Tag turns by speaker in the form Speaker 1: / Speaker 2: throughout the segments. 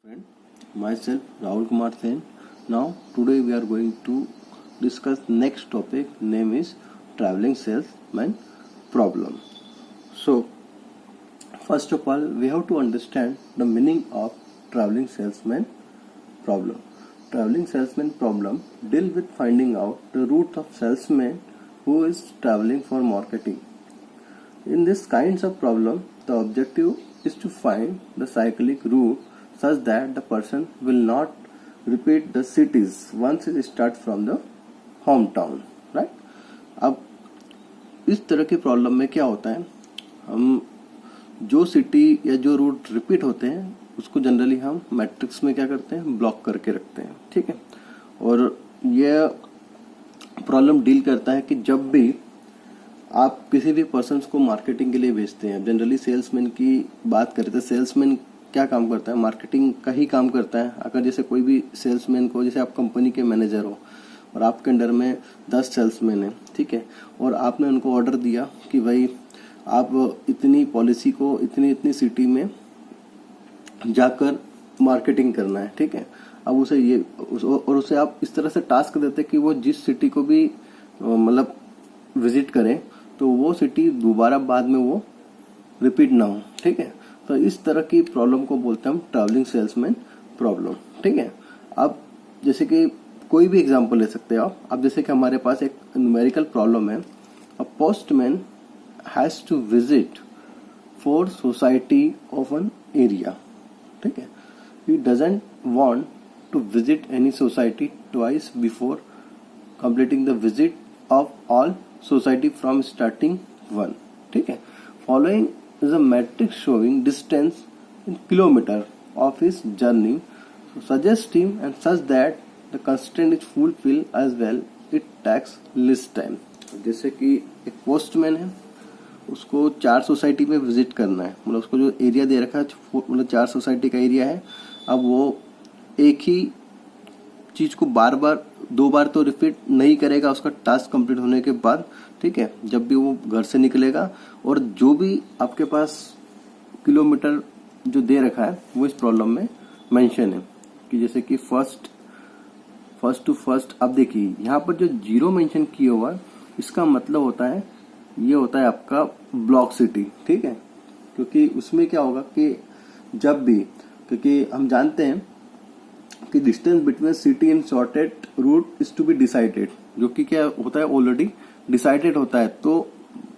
Speaker 1: Friend, myself Rahul Kumar Sen. Now today we are going to discuss next topic. Name is traveling salesman problem. So first of all, we have to understand the meaning of traveling salesman problem. Traveling salesman problem deal with finding out the route of salesman who is traveling for marketing. In this kinds of problem, the objective is to find the cyclic route such that the person will not repeat the cities once it starts from the hometown, right? अब इस तरह की problem में क्या होता है, हम जो सिटी या जो रूट रिपीट होते हैं उसको जनरली हम मैट्रिक्स में क्या करते हैं, ब्लॉक करके रखते हैं, ठीक है। और यह प्रॉब्लम डील करता है कि जब भी आप किसी भी पर्सन को मार्केटिंग के लिए भेजते हैं, जनरली सेल्समैन की बात करें तो सेल्समैन क्या काम करता है, मार्केटिंग का ही काम करता है। अगर जैसे कोई भी सेल्समैन को, जैसे आप कंपनी के मैनेजर हो और आपके अंडर में 10 सेल्समैन हैं, ठीक है, और आपने उनको ऑर्डर दिया कि भाई आप इतनी पॉलिसी को इतनी इतनी सिटी में जाकर मार्केटिंग करना है, ठीक है। अब उसे आप इस तरह से टास्क देते कि वो जिस सिटी को भी मतलब विजिट करें तो वो सिटी दोबारा बाद में वो रिपीट ना हो, ठीक है। तो इस तरह की प्रॉब्लम को बोलते हैं हम ट्रैवलिंग सेल्समैन प्रॉब्लम, ठीक है। अब जैसे कि कोई भी एग्जांपल ले सकते हैं आप। अब जैसे कि हमारे पास एक न्यूमेरिकल प्रॉब्लम है, a postman has to visit 4 society of an area, ठीक है। He doesn't want to visit any society twice before completing the visit of all society from starting 1, ठीक है। Following is a matrix showing distance in kilometer of his journey, so suggest him and such that the constraint is fulfilled as well, it takes less time. जैसे कि एक postman है, उसको 4 society में visit करना है, मतलब उसको जो एरिया दे रखा है मतलब 4 सोसाइटी का एरिया है। अब वो एक ही चीज को बार बार 2 बार तो रिपीट नहीं करेगा उसका टास्क कंप्लीट होने के बाद, ठीक है। जब भी वो घर से निकलेगा और जो भी आपके पास किलोमीटर जो दे रखा है वो इस प्रॉब्लम में मेंशन है कि जैसे कि फर्स्ट टू फर्स्ट। अब देखिए यहाँ पर जो 0 मेंशन किया हुआ है इसका मतलब होता है, ये होता है आपका ब्लॉक सिटी, ठीक है। क्योंकि उसमें क्या होगा कि जब भी, क्योंकि हम जानते हैं कि distance between city and shorted route is to be decided, जो कि क्या होता है, ऑलरेडी डिसाइडेड होता है। तो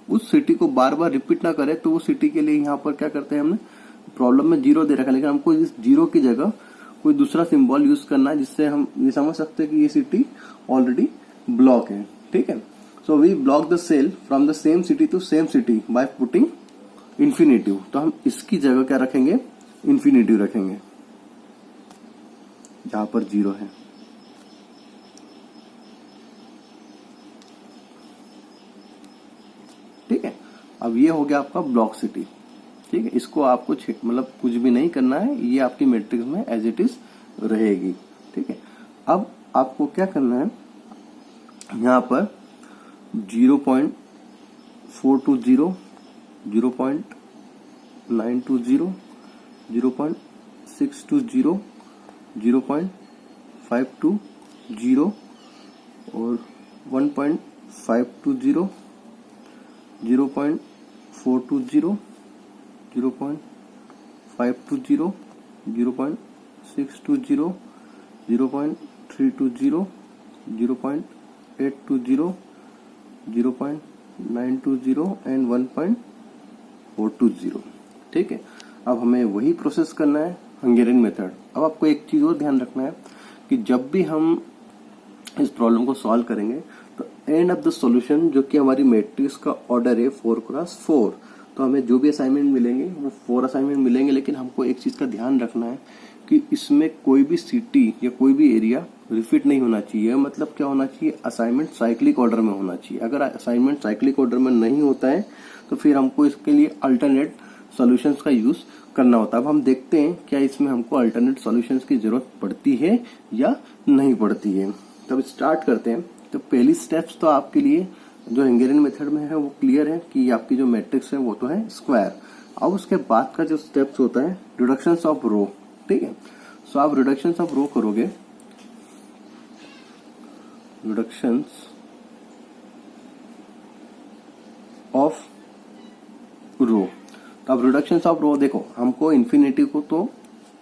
Speaker 1: उस सिटी को बार बार रिपीट ना करे तो वो सिटी के लिए यहाँ पर क्या करते हैं, हमने प्रॉब्लम में 0 दे रखा है, लेकिन हमको इस 0 की जगह कोई दूसरा सिंबल यूज करना है जिससे हम ये समझ सकते हैं कि ये सिटी ऑलरेडी ब्लॉक है, ठीक है। So we block the cell from the same city to same city by putting infinitive. तो हम इसकी जगह क्या रखेंगे, इन्फिनेटिव रखेंगे जहां पर 0 है, ठीक है। अब ये हो गया आपका ब्लॉक सिटी, ठीक है। इसको आपको मतलब कुछ भी नहीं करना है, ये आपकी मैट्रिक्स में एज इट इज रहेगी, ठीक है। अब आपको क्या करना है, यहाँ पर 0.420, 0.920, 0.620, 0.520 और 1.520, 0.420, 0.520, 0.620, 0.320, 0.820, 0.920 एंड 1.420, ठीक है। अब हमें वही प्रोसेस करना है हंगेरियन मेथड। अब आपको एक चीज और ध्यान रखना है कि जब भी हम इस प्रॉब्लम को सॉल्व करेंगे तो एंड ऑफ द सॉल्यूशन, जो कि हमारी मैट्रिक्स का ऑर्डर है 4x4, तो हमें जो भी असाइनमेंट मिलेंगे वो 4 असाइनमेंट मिलेंगे। लेकिन हमको एक चीज का ध्यान रखना है कि इसमें कोई भी सिटी या कोई भी एरिया रिपीट नहीं होना चाहिए। मतलब क्या होना चाहिए, असाइनमेंट साइक्लिक ऑर्डर में होना चाहिए। अगर असाइनमेंट साइक्लिक ऑर्डर में नहीं होता है तो फिर हमको इसके लिए अल्टरनेट सॉल्यूशंस का यूज करना होता है। अब हम देखते हैं क्या इसमें हमको अल्टरनेट सॉल्यूशंस की जरूरत पड़ती है या नहीं पड़ती है। तब स्टार्ट करते हैं। तो पहली स्टेप्स तो आपके लिए जो हंगेरियन मेथड में है वो क्लियर है कि आपकी जो मैट्रिक्स है वो तो है स्क्वायर। अब उसके बाद का जो स्टेप्स होता है रिडक्शन ऑफ रो, ठीक है। सो आप रिडक्शन ऑफ रो करोगे, रिडक्शन ऑफ रो। तो अब रिडक्शन ऑफ रो देखो, हमको इन्फिनिटी को तो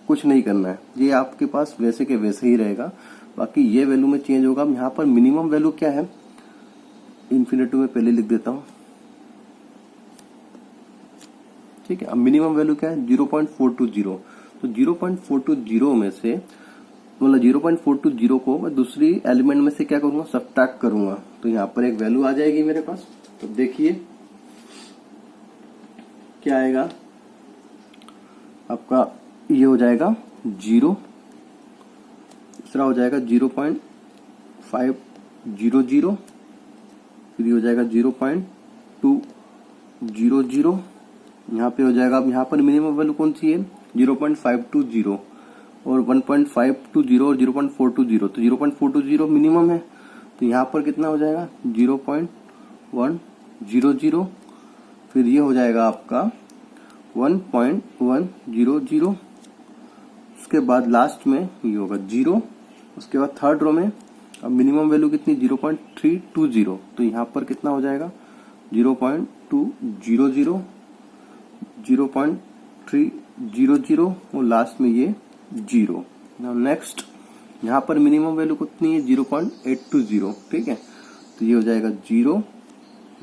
Speaker 1: कुछ नहीं करना है, ये आपके पास वैसे के वैसे ही रहेगा, बाकी ये वैल्यू में चेंज होगा। यहाँ पर मिनिमम वैल्यू क्या है, इन्फिनिटी में पहले लिख देता हूं, ठीक है। अब मिनिमम वैल्यू क्या है 0.420, तो 0.420 में से मतलब 0.420 को मैं दूसरी एलिमेंट में से क्या करूंगा, सब्ट्रैक्ट करूंगा, तो यहाँ पर एक वैल्यू आ जाएगी मेरे पास। तो देखिए क्या आएगा आपका, ये हो जाएगा 0, दूसरा हो जाएगा 0.500, फिर ये हो जाएगा 0.200, यहाँ पे हो जाएगा। अब यहाँ पर मिनिमम वैल्यू कौन सी है 0.520 और 1.520 और 0.420, तो 0.420 मिनिमम है, तो यहाँ पर कितना हो जाएगा 0.100, फिर ये हो जाएगा आपका 1.100, उसके बाद लास्ट में ये होगा 0, उसके बाद थर्ड रो में अब मिनिमम वैल्यू कितनी 0.320, तो यहाँ पर कितना हो जाएगा 0.200, 0.300 और लास्ट में ये 0। नाउ नेक्स्ट यहाँ पर मिनिमम वैल्यू कितनी है 0.820, ठीक है, तो ये हो जाएगा 0,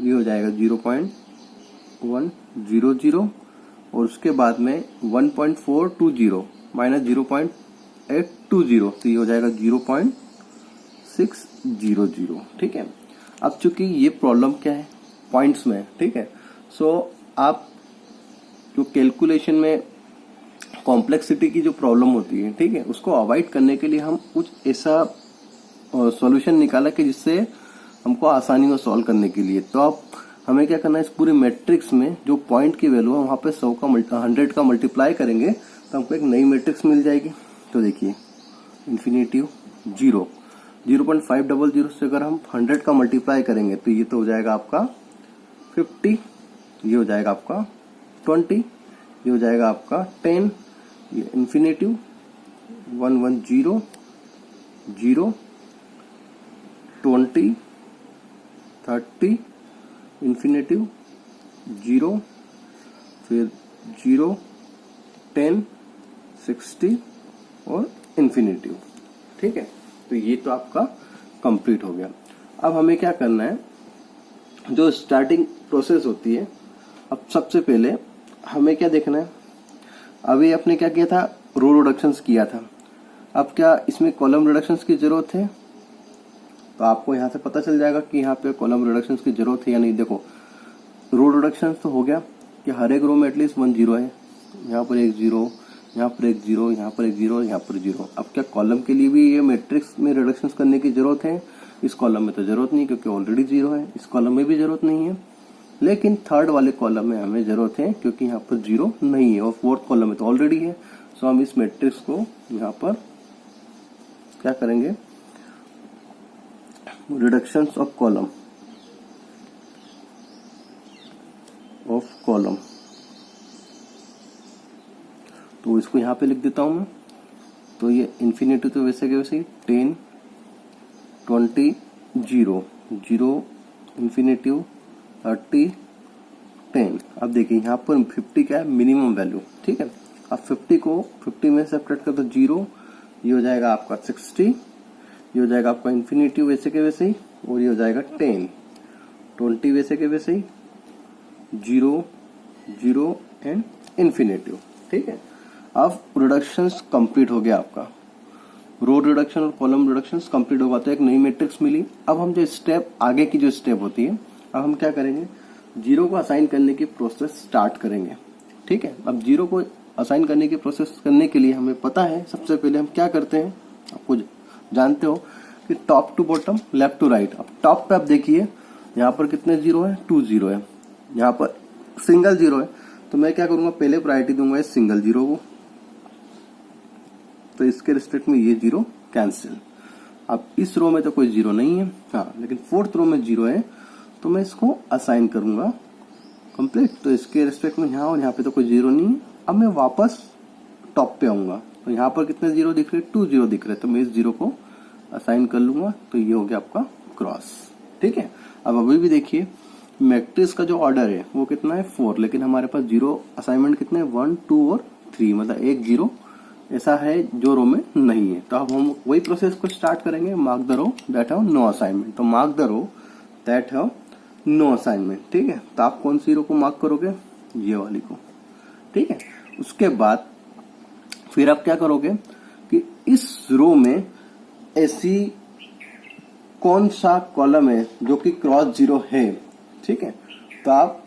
Speaker 1: ये हो जाएगा 0.100 और उसके बाद में 1.420 माइनस 0.820, तो ये हो जाएगा 0.600, ठीक है। अब चूंकि ये प्रॉब्लम क्या है पॉइंट्स में, ठीक है, सो आप जो कैलकुलेशन में कॉम्प्लेक्सिटी की जो प्रॉब्लम होती है, ठीक है, उसको अवॉइड करने के लिए हम कुछ ऐसा सॉल्यूशन निकाला कि जिससे हमको आसानी हो सॉल्व करने के लिए। तो अब हमें क्या करना है, इस पूरे मैट्रिक्स में जो पॉइंट की वैल्यू है वहां पे 100 का मल्टीप्लाई करेंगे तो हमको एक नई मैट्रिक्स मिल जाएगी। तो देखिए इन्फिनिटिव 0, 0.500 से अगर हम 100 का मल्टीप्लाई करेंगे तो ये तो हो जाएगा आपका 50, ये हो जाएगा आपका 20, ये हो जाएगा आपका 10, ये इन्फिनिटिव 110, 0, 20, 30, इन्फिनिटिव 0, फिर 0, 10, 60 और इन्फिनिटिव, ठीक है। तो ये तो आपका कंप्लीट हो गया। अब हमें क्या करना है, जो स्टार्टिंग प्रोसेस होती है, अब सबसे पहले हमें क्या देखना है, अभी आपने क्या किया था रो रिडक्शंस किया था, अब क्या इसमें कॉलम रिडक्शंस की जरूरत है, तो आपको यहाँ से पता चल जाएगा कि यहाँ पे कॉलम रिडक्शंस की जरूरत है या नहीं। देखो रो रिडक्शंस तो हो गया कि हर एक रो में एटलीस्ट 1 0 है, यहाँ पर एक 0, यहाँ पर एक 0, यहाँ पर एक 0, यहाँ पर 0। अब क्या कॉलम के लिए भी ये मैट्रिक्स में रिडक्शंस करने की जरूरत है, इस कॉलम में तो जरूरत नहीं क्योंकि ऑलरेडी 0 है, इस कॉलम में भी जरूरत नहीं है, लेकिन थर्ड वाले कॉलम में हमें जरूरत है क्योंकि यहाँ पर 0 नहीं है और फोर्थ कॉलम में तो ऑलरेडी है। सो हम इस मैट्रिक्स को यहाँ पर क्या करेंगे, रिडक्शंस ऑफ कॉलम तो इसको यहाँ पे लिख देता हूं मैं। तो ये इन्फिनिटी तो वैसे के वैसे ही 10, 20, 0, 0, इन्फिनिटिव 30, 10। अब देखिए यहाँ पर 50 क्या है मिनिमम वैल्यू, ठीक है। अब 50 को 50 में सेपरेट कर दो 0, ये हो जाएगा आपका 60, ये हो जाएगा आपका इन्फिनिटिव वैसे के वैसे ही, और ये हो जाएगा 10, 20 वैसे के वैसे ही, 0, 0 एंड इन्फिनिटिव, ठीक है। अब रिडक्शंस कंप्लीट हो गया आपका, रो रिडक्शन और कॉलम रिडक्शंस कंप्लीट होगा तो एक नई मैट्रिक्स मिली। अब हम जो स्टेप आगे की जो स्टेप होती है, अब हम क्या करेंगे, 0 को असाइन करने की प्रोसेस स्टार्ट करेंगे, ठीक है। अब 0 को असाइन करने की प्रोसेस करने के लिए हमें पता है सबसे पहले हम क्या करते हैं, आपको जानते हो कि top to bottom left to right. अब टॉप पे आप देखिए यहाँ पर कितने 0 है, 2 0 है, यहाँ पर सिंगल 0 है, तो मैं क्या करूंगा पहले प्रायोरिटी दूंगा इस सिंगल 0 को, तो इसके रिस्पेक्ट में ये 0 कैंसिल। अब इस रो में तो कोई 0 नहीं है, हाँ, लेकिन फोर्थ रो में 0 है तो मैं इसको असाइन करूंगा कंप्लीट। तो इसके रिस्पेक्ट में यहाँ और यहाँ पे तो कोई 0 नहीं है। अब मैं वापस टॉप पे आऊंगा, तो यहाँ पर कितने जीरो दिख रहे हैं, 2 जीरो दिख रहे हैं, तो मैं इस जीरो को असाइन कर लूंगा, तो ये हो गया आपका क्रॉस। ठीक है, अब अभी भी देखिए मैट्रिक्स का जो ऑर्डर है वो कितना है 4, लेकिन हमारे पास जीरो असाइनमेंट कितने 1 2 और 3, मतलब एक जीरो ऐसा है जो रो में नहीं है। तो अब हम वही प्रोसेस को स्टार्ट करेंगे, mark the row that have no assignment. तो mark the row that have no assignment. ठीक है, तो आप कौन सी रो को मार्क करोगे, ये वाली को। ठीक है, उसके बाद फिर आप क्या करोगे कि इस रो में ऐसी कौन सा कॉलम है जो कि क्रॉस जीरो है। ठीक है, तो आप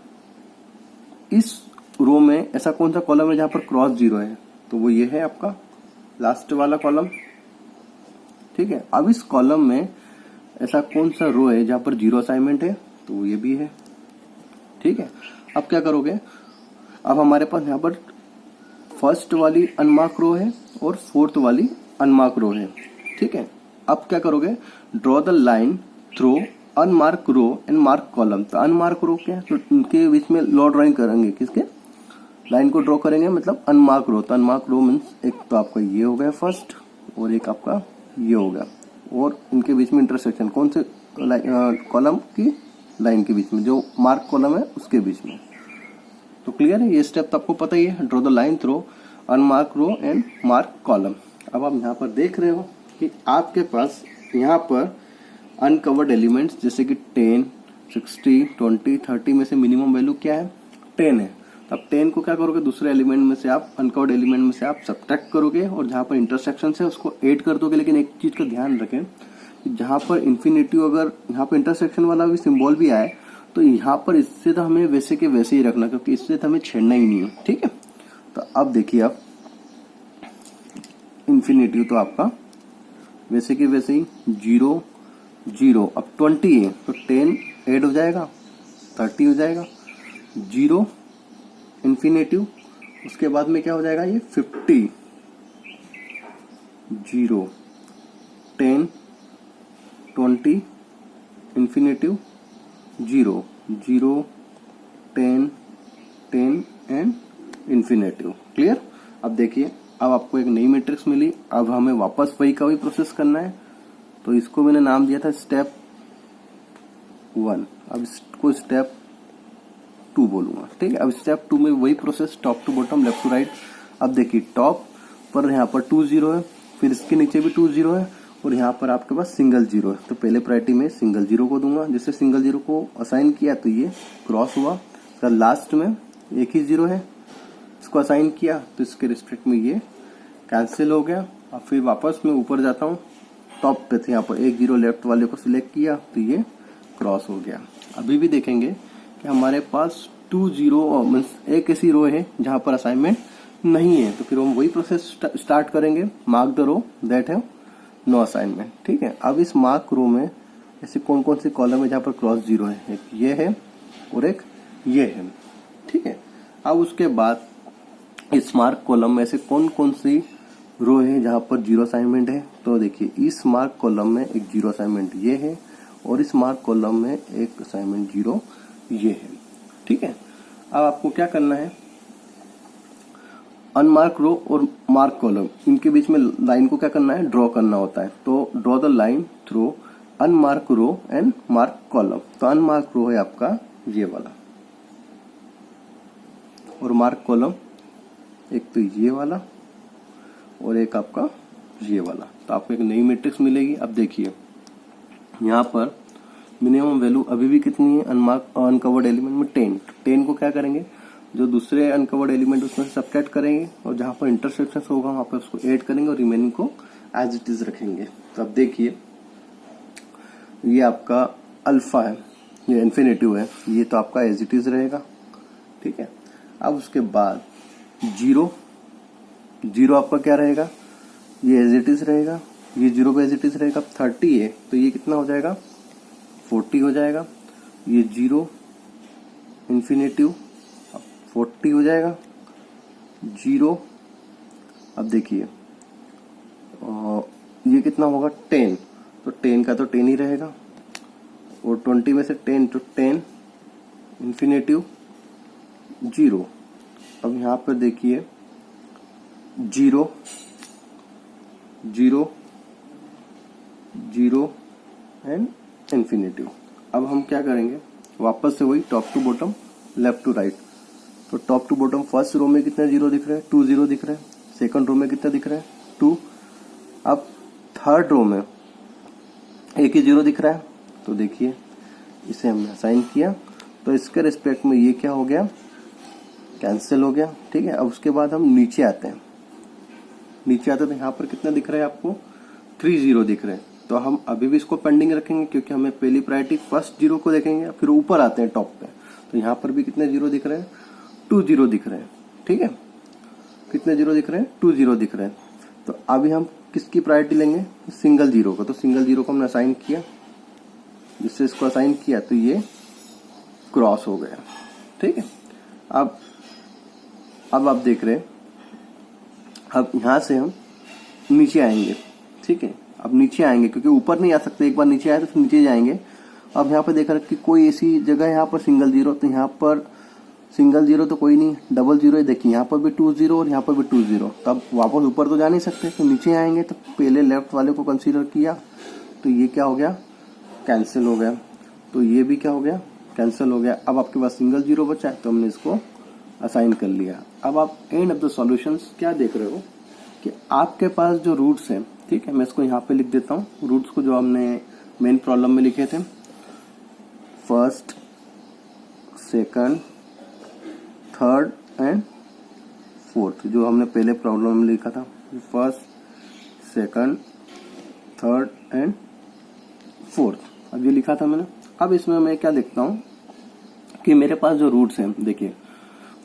Speaker 1: इस रो में ऐसा कौन सा कॉलम है जहां पर क्रॉस जीरो है, तो वो ये है आपका लास्ट वाला कॉलम। ठीक है, अब इस कॉलम में ऐसा कौन सा रो है जहां पर जीरो असाइनमेंट है, तो वो ये भी है। ठीक है, अब क्या करोगे, अब हमारे पास यहाँ पर फर्स्ट वाली अनमार्क रो है और फोर्थ वाली अनमार्क रो है। ठीक है, अब क्या करोगे, draw the line through unmark row and mark column. तो अनमार्क रो क्या है, तो उनके बीच में लो ड्राइंग करेंगे, किसके, लाइन को ड्रॉ करेंगे, मतलब अनमार्क रो। तो अनमार्क रो मीन्स एक तो आपका ये हो गया फर्स्ट और एक आपका ये हो गया, और इनके बीच में इंटरसेक्शन कौन से कॉलम की लाइन के बीच में, जो मार्क कॉलम है उसके बीच में। तो क्लियर है, ये स्टेप तो आपको पता ही है, draw the line through unmark row and mark column. अब आप यहाँ पर देख रहे हो कि आपके पास यहाँ पर अनकवर्ड एलिमेंट्स जैसे कि 10, 60, 20, 30 में से मिनिमम वैल्यू क्या है, 10 है। अब 10 को क्या करोगे, दूसरे एलिमेंट में से आप अनकवर्ड एलिमेंट में से आप सब्ट्रैक्ट करोगे और जहां पर इंटरसेक्शन है उसको ऐड कर दोगे। लेकिन एक चीज का ध्यान रखें, जहां पर इन्फिनिटिव अगर यहाँ पर इंटरसेक्शन वाला भी सिंबल भी आए तो यहाँ पर इससे तो हमें वैसे के वैसे ही रखना, क्योंकि इससे तो हमें छेड़ना ही नहीं है। ठीक है, तो अब देखिए आप इन्फिनिटिव तो आपका वैसे के वैसे ही 0 0, अब 20 है तो 10 ऐड हो जाएगा, 30 हो जाएगा, 0 इन्फिनेटिव, उसके बाद में क्या हो जाएगा ये 50, 0 10 20 इन्फिनेटिव, 0 0 10 10 एंड इन्फिनेटिव। क्लियर, अब देखिए अब आपको एक नई मैट्रिक्स मिली, अब हमें वापस वही का वही प्रोसेस करना है। तो इसको मैंने नाम दिया था स्टेप 1, अब इसको स्टेप 2 बोलूंगा। ठीक है, अब स्टेप 2 में वही process, top to bottom, left to right. अब देखिए टॉप पर यहाँ पर 2 0 है, फिर इसके नीचे भी 2 0 है, और यहाँ पर आपके पास सिंगल 0 है। तो पहले प्रायोरिटी में सिंगल 0 को दूंगा, जिससे सिंगल 0 को असाइन किया तो ये क्रॉस हुआ। फिर लास्ट में एक ही 0 है, इसको असाइन किया तो इसके रिस्पेक्ट में ये कैंसिल हो गया। अब फिर वापस मैं ऊपर जाता हूँ, टॉप पे थे यहाँ पर एक 0 लेफ्ट वाले को सिलेक्ट किया तो ये क्रॉस हो गया। अभी भी देखेंगे कि हमारे पास 2 0 मीन्स एक ऐसी रो है जहां पर असाइनमेंट नहीं है, तो फिर हम वही प्रोसेस स्टार्ट करेंगे, mark the row that have no assignment. ठीक है, अब इस मार्क रो में ऐसे कौन कौन सी कॉलम है जहां पर क्रॉस 0 है, एक ये है और एक ये है। ठीक है, अब उसके बाद इस मार्क कॉलम में ऐसे कौन कौन सी रो है जहां पर 0 असाइनमेंट है। तो देखिए इस मार्क कॉलम में एक 0 असाइनमेंट ये है, और इस मार्क कॉलम में एक असाइनमेंट 0 ये है। ठीक है, अब आपको क्या करना है, अनमार्क रो और मार्क कॉलम इनके बीच में लाइन को क्या करना है, ड्रॉ करना होता है। तो draw the line through unmark row and mark column. तो अनमार्क रो है आपका ये वाला, और मार्क कॉलम एक तो ये वाला और एक आपका ये वाला। तो आपको एक नई मैट्रिक्स मिलेगी। अब देखिए यहाँ पर मिनिमम वैल्यू अभी भी कितनी है, अनकवर्ड एलिमेंट में 10। 10 को क्या करेंगे, जो दूसरे अनकवर्ड एलिमेंट उसमें से सबट्रैक्ट करेंगे, और जहां पर इंटरसेक्शन होगा वहां पर उसको ऐड करेंगे और रिमेनिंग को एज इट इज रखेंगे। तो अब देखिए ये आपका अल्फा है, ये इन्फिनेटिव है, ये तो आपका एज इट इज रहेगा। ठीक है, अब उसके बाद 0 0 आपका क्या रहेगा, ये एज इट इज रहेगा, ये 0 पे एज इट इज रहेगा। 30 है तो ये कितना हो जाएगा, 40 हो जाएगा। ये 0 इन्फिनेटिव 40 हो जाएगा, 0। अब देखिए ये कितना होगा 10, तो 10 का तो 10 ही रहेगा, और 20 में से 10 तो 10 इन्फिनेटिव 0। अब यहाँ पर देखिए 0 0 0 एंड इन्फिनिटिव। अब हम क्या करेंगे, वापस से वही top to bottom left to right. तो top to bottom first row में कितने जीरो दिख रहे हैं, 2 0 दिख रहे हैं। सेकंड रो में कितने दिख रहे हैं, 2। अब थर्ड रो में एक ही जीरो दिख रहा है, तो देखिए इसे हमने असाइन किया, तो इसके रिस्पेक्ट में ये क्या हो गया, कैंसिल हो गया। ठीक है, अब उसके बाद हम नीचे आते हैं। नीचे आते तो यहाँ पर कितना दिख रहा है आपको, 3 0 दिख रहे हैं। तो हम अभी भी इसको पेंडिंग रखेंगे क्योंकि हमें पहली प्रायोरिटी फर्स्ट जीरो को देखेंगे, फिर ऊपर आते हैं टॉप पे। तो यहाँ पर भी कितने जीरो दिख रहे हैं, 2 0 दिख रहे हैं। ठीक है, कितने जीरो दिख रहे हैं, 2 0 दिख रहे हैं। तो अभी हम किसकी प्रायोरिटी लेंगे, सिंगल जीरो को। तो सिंगल जीरो को हमने असाइन किया, जिससे इसको असाइन किया तो ये क्रॉस हो गया। ठीक है, अब आप देख रहे हैं, अब यहां से हम नीचे आएंगे। ठीक है, अब नीचे आएंगे क्योंकि ऊपर नहीं आ सकते, एक बार नीचे आए तो फिर नीचे जाएंगे। अब यहाँ पे देख रहे कि कोई ऐसी जगह है यहाँ पर सिंगल जीरो, तो यहाँ पर सिंगल जीरो तो कोई नहीं, डबल जीरो है। देखिए यहाँ पर भी 2 0 और यहाँ पर भी 2 0। तब वापस ऊपर तो जा नहीं सकते, तो नीचे आएंगे। तो पहले लेफ्ट वाले को कंसीडर किया, तो ये क्या हो गया, कैंसिल हो गया। तो ये भी क्या हो गया, कैंसिल हो गया। अब आपके पास सिंगल जीरो बचा है, तो हमने इसको असाइन कर लिया। अब आप एंड ऑफ द सॉल्यूशंस क्या देख रहे हो कि आपके पास जो रूट्स हैं, ठीक है, मैं इसको यहाँ पे लिख देता हूँ, रूट्स को जो हमने मेन प्रॉब्लम में लिखे थे, first, second, third and fourth, जो हमने पहले प्रॉब्लम में लिखा था, first, second, third and fourth, अब ये लिखा था मैंने। अब इसमें मैं क्या देखता हूं कि मेरे पास जो रूट्स हैं, देखिए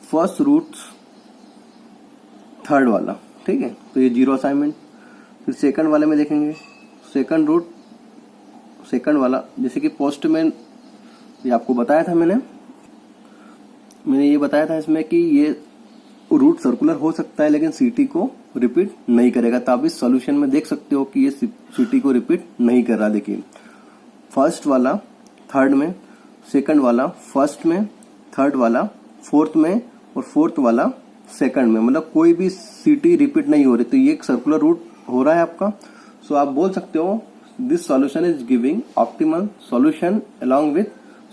Speaker 1: फर्स्ट रूट्स थर्ड वाला, ठीक है, तो ये जीरो असाइनमेंट। फिर सेकंड वाले में देखेंगे, सेकंड रूट सेकंड वाला, जैसे कि पोस्टमैन, ये आपको बताया था मैंने ये बताया था इसमें कि ये रूट सर्कुलर हो सकता है लेकिन सीटी को रिपीट नहीं करेगा। तो आप इस सॉल्यूशन में देख सकते हो कि ये सीटी को रिपीट नहीं कर रहा। देखिए फर्स्ट वाला थर्ड में, सेकंड वाला फर्स्ट में, थर्ड वाला फोर्थ में और फोर्थ वाला सेकंड में, मतलब कोई भी सीटी रिपीट नहीं हो रही। तो ये एक सर्कुलर रूट हो रहा है आपका। सो आप बोल सकते हो this solution is giving optimal solution along with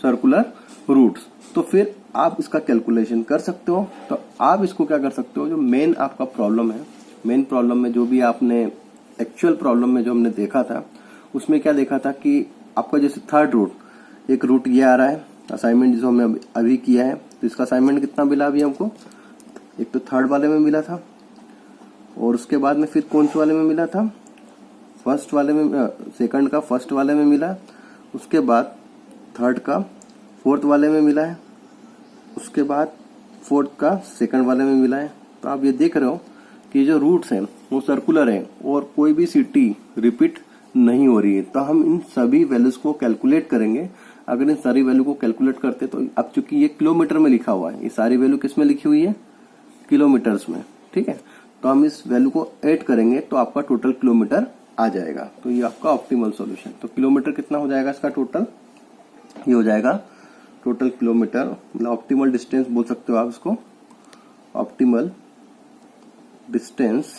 Speaker 1: circular routes. तो फिर आप इसका कैलकुलेशन कर सकते हो। तो आप इसको क्या कर सकते हो, जो मेन आपका प्रॉब्लम है, मेन प्रॉब्लम में जो भी आपने एक्चुअल प्रॉब्लम में जो हमने देखा था, उसमें क्या देखा था कि आपका जैसे थर्ड रूट, एक रूट ये आ रहा है असाइनमेंट जो हमने अभी किया है, तो इसका असाइनमेंट कितना मिला अभी हमको, एक तो थर्ड वाले में मिला था और उसके बाद में फिर कौन से वाले में मिला था, फर्स्ट वाले में, सेकंड का फर्स्ट वाले में मिला, उसके बाद थर्ड का फोर्थ वाले में मिला है, उसके बाद फोर्थ का सेकंड वाले में मिला है। तो आप ये देख रहे हो कि जो रूट्स हैं वो सर्कुलर हैं और कोई भी सीटी रिपीट नहीं हो रही है। तो हम इन सभी वैल्यूज को कैलकुलेट करेंगे। अगर इन सारी वैल्यू को कैलकुलेट करते तो अब चूंकि ये किलोमीटर में लिखा हुआ है, ये सारी वैल्यू किस में लिखी हुई है, किलोमीटर्स में, ठीक है। तो हम इस वैल्यू को ऐड करेंगे तो आपका टोटल किलोमीटर आ जाएगा। तो ये आपका ऑप्टिमल सॉल्यूशन। तो किलोमीटर कितना हो जाएगा इसका टोटल, ये हो जाएगा टोटल किलोमीटर, मतलब ऑप्टिमल डिस्टेंस बोल सकते हो आप इसको, ऑप्टिमल डिस्टेंस,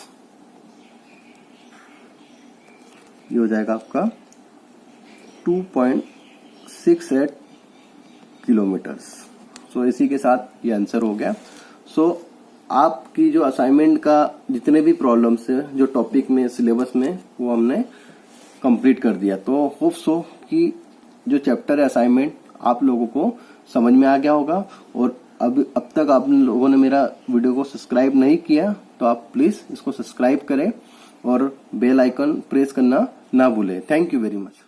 Speaker 1: ये हो जाएगा आपका 2.68 किलोमीटर्स। सो इसी के साथ ये आंसर हो गया। सो आपकी जो असाइनमेंट का जितने भी प्रॉब्लम्स है जो टॉपिक में सिलेबस में, वो हमने कंप्लीट कर दिया। तो होप सो कि जो चैप्टर है असाइनमेंट आप लोगों को समझ में आ गया होगा। और अब तक आप लोगों ने मेरा वीडियो को सब्सक्राइब नहीं किया तो आप प्लीज इसको सब्सक्राइब करें और बेल आइकन प्रेस करना ना भूलें। Thank you very much.